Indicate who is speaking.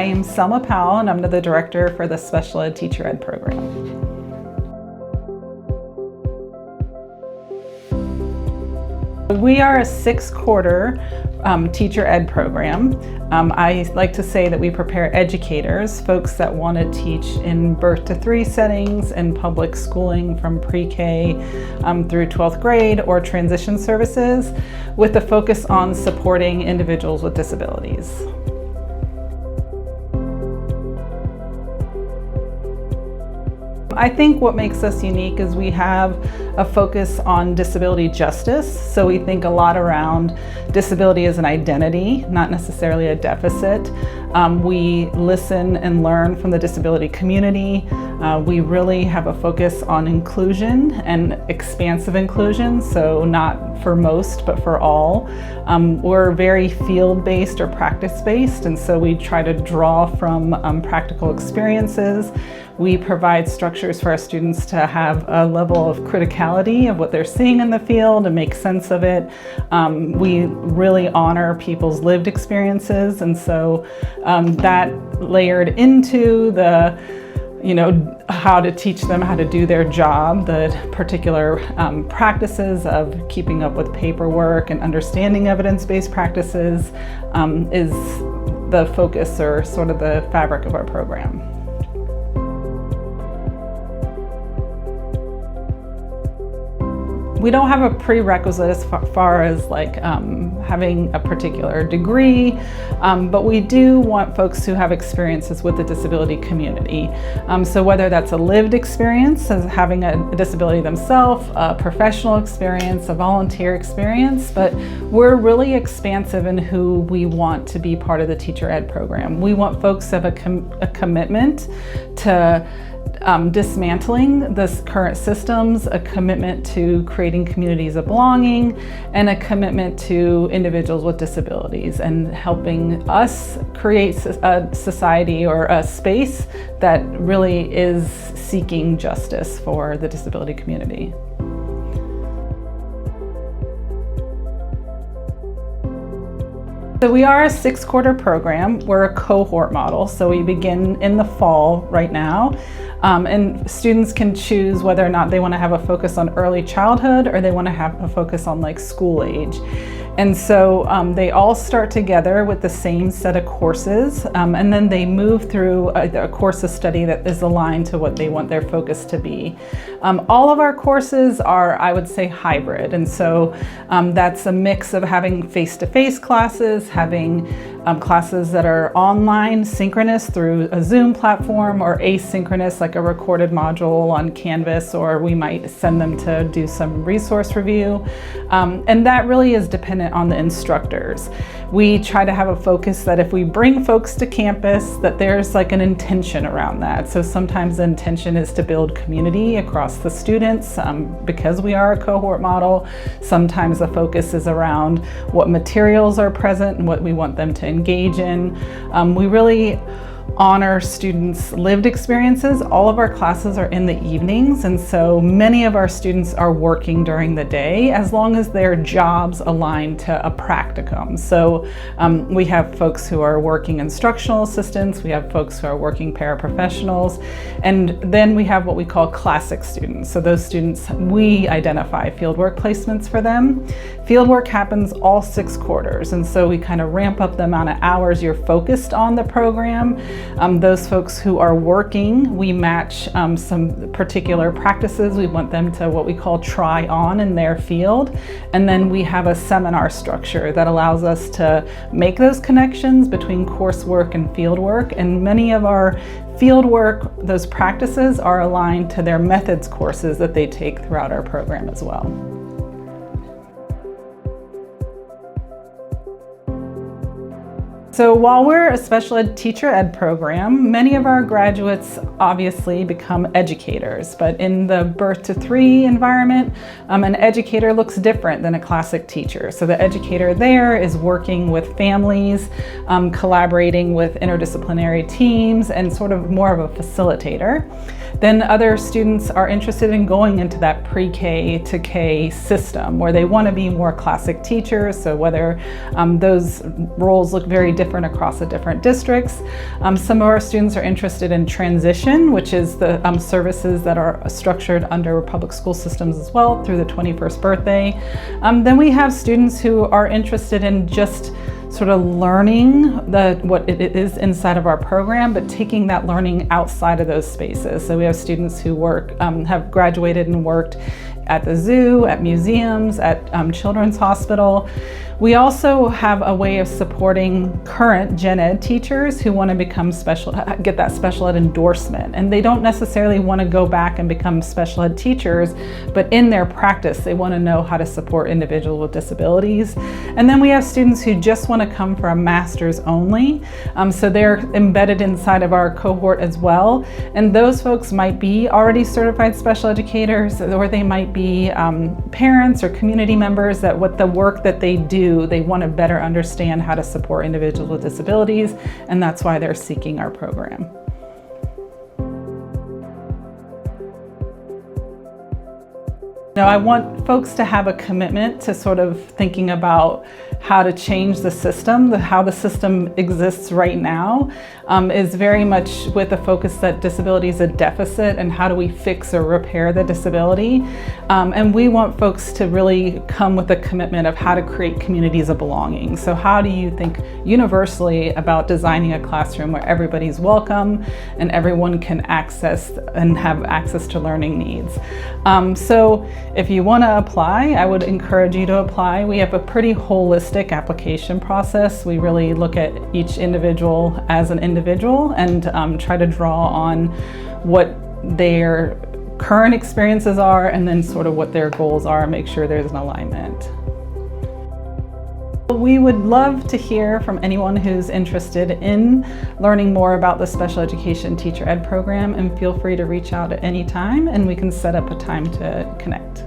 Speaker 1: I'm Selma Powell, and I'm the director for the Special Ed Teacher Ed program. We are a 6-quarter teacher ed program. I like to say that we prepare educators, folks that want to teach in birth to 3 settings and public schooling from pre-K through 12th grade or transition services, with a focus on supporting individuals with disabilities. I think what makes us unique is we have a focus on disability justice. So we think a lot around disability as an identity, not necessarily a deficit. We listen and learn from the disability community. We really have a focus on inclusion and expansive inclusion, so not for most, but for all. We're very field-based or practice-based, and so we try to draw from practical experiences. We provide structures for our students to have a level of criticality of what they're seeing in the field and make sense of it. We really honor people's lived experiences, and so that layered into the how to teach them how to do their job, the particular practices of keeping up with paperwork and understanding evidence-based practices is the focus or sort of the fabric of our program. We don't have a prerequisite as far as like having a particular degree, but we do want folks who have experiences with the disability community. So whether that's a lived experience as having a disability themselves, a professional experience, a volunteer experience, but we're really expansive in who we want to be part of the teacher ed program. We want folks to have a commitment to dismantling the current systems, a commitment to creating communities of belonging, and a commitment to individuals with disabilities and helping us create a society or a space that really is seeking justice for the disability community. So we are a 6-quarter program. We're a cohort model, so we begin in the fall right now. And students can choose whether or not they want to have a focus on early childhood or they want to have a focus on like school age. And so they all start together with the same set of courses, and then they move through a course of study that is aligned to what they want their focus to be. All of our courses are, I would say, hybrid, and so that's a mix of having face-to-face classes, having classes that are online, synchronous through a Zoom platform, or asynchronous like a recorded module on Canvas, or we might send them to do some resource review. And that really is dependent on the instructors. We try to have a focus that if we bring folks to campus, that there's like an intention around that. So sometimes the intention is to build community across the students because we are a cohort model. Sometimes the focus is around what materials are present and what we want them to engage in. We really honor students' lived experiences. All of our classes are in the evenings, and so many of our students are working during the day as long as their jobs align to a practicum. So we have folks who are working instructional assistants, we have folks who are working paraprofessionals, and then we have what we call classic students. So those students, we identify fieldwork placements for them. Fieldwork happens all 6 quarters, and so we kind of ramp up the amount of hours you're focused on the program. Those folks who are working, we match some particular practices. We want them to what we call try on in their field. And then we have a seminar structure that allows us to make those connections between coursework and fieldwork. And many of our fieldwork, those practices are aligned to their methods courses that they take throughout our program as well. So while we're a special ed teacher ed program, many of our graduates obviously become educators, but in the birth to 3 environment, an educator looks different than a classic teacher. So the educator there is working with families, collaborating with interdisciplinary teams, and sort of more of a facilitator. Then other students are interested in going into that pre-K to K system where they want to be more classic teachers, so whether those roles look very different across the different districts. Some of our students are interested in transition, which is the services that are structured under public school systems as well through the 21st birthday. Then we have students who are interested in just sort of learning what it is inside of our program, but taking that learning outside of those spaces. So we have students who have graduated and worked at the zoo, at museums, at Children's Hospital. We also have a way of supporting current gen ed teachers who want to become get that special ed endorsement. And they don't necessarily want to go back and become special ed teachers, but in their practice, they want to know how to support individuals with disabilities. And then we have students who just want to come for a master's only. So they're embedded inside of our cohort as well. And those folks might be already certified special educators, or they might be parents or community members that with the work that they do, they want to better understand how to support individuals with disabilities, and that's why they're seeking our program. Now, I want folks to have a commitment to sort of thinking about how to change the system. How the system exists right now is very much with a focus that disability is a deficit and how do we fix or repair the disability. And we want folks to really come with a commitment of how to create communities of belonging. So how do you think universally about designing a classroom where everybody's welcome and everyone can access and have access to learning needs? So if you want to apply, I would encourage you to apply. We have a pretty holistic application process. We really look at each individual as an individual and try to draw on what their current experiences are and then sort of what their goals are and make sure there's an alignment. We would love to hear from anyone who's interested in learning more about the special education teacher ed program, and feel free to reach out at any time and we can set up a time to connect.